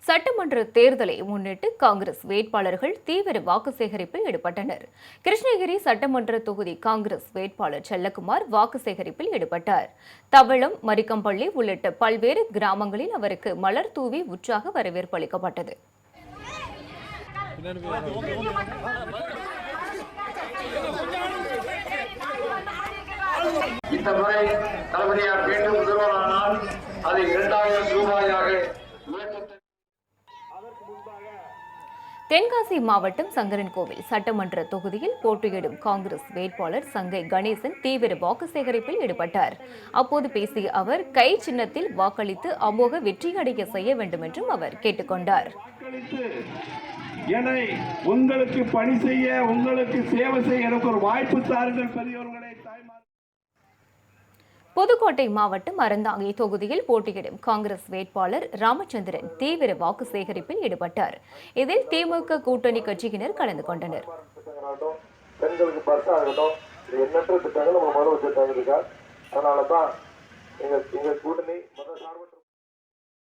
சட்டமன்ற தேர்தலை முன்னிட்டு காங்கிரஸ் வேட்பாளர்கள் தீவிர வாக்கு சேகரிப்பில் ஈடுபட்டனர். கிருஷ்ணகிரி சட்டமன்ற தொகுதி காங்கிரஸ் வேட்பாளர் செல்லக்குமார் வாக்கு சேகரிப்பில் ஈடுபட்டார். தவளம், மரிக்கம்பள்ளி உள்ளிட்ட பல்வேறு கிராமங்களில் அவருக்கு மலர் தூவி உற்சாக வரவேற்பு அளிக்கப்பட்டது. இந்த முறை தளபதியார் மீண்டும் முதல்வரானால் அதை 2000 ரூபாயாக. தென்காசி மாவட்டம் சங்கரன்கோவில் சட்டமன்ற தொகுதியில் போட்டியிடும் காங்கிரஸ் வேட்பாளர் சங்கை கணேசன் தீவிர வாக்கு சேகரிப்பில் ஈடுபட்டார். அப்போது பேசிய அவர் கை சின்னத்தில் வாக்களித்து அமோக வெற்றியடைய செய்ய வேண்டும் என்றும் அவர் கேட்டுக் கொண்டார். உங்களுக்கு பணி செய்ய, உங்களுக்கு சேவை செய்ய எனக்கு ஒரு வாய்ப்பு தாருங்கள் பெரியவர்களே. புதுக்கோட்டை மாவட்டம் அறந்தாங்கி தொகுதியில் போட்டியிடும் காங்கிரஸ் வேட்பாளர் ராமச்சந்திரன் தீவிர வாக்கு சேகரிப்பில் ஈடுபட்டார். இதில் திமுக கூட்டணி கட்சியினர் கலந்து கொண்டனர். பெண்களுக்கு பஸ் ஆகட்டும், எண்ணற்ற திட்டங்கள் நம்ம முதல் வச்சிருக்காங்க. அதனாலதான் எங்க கூட்டணி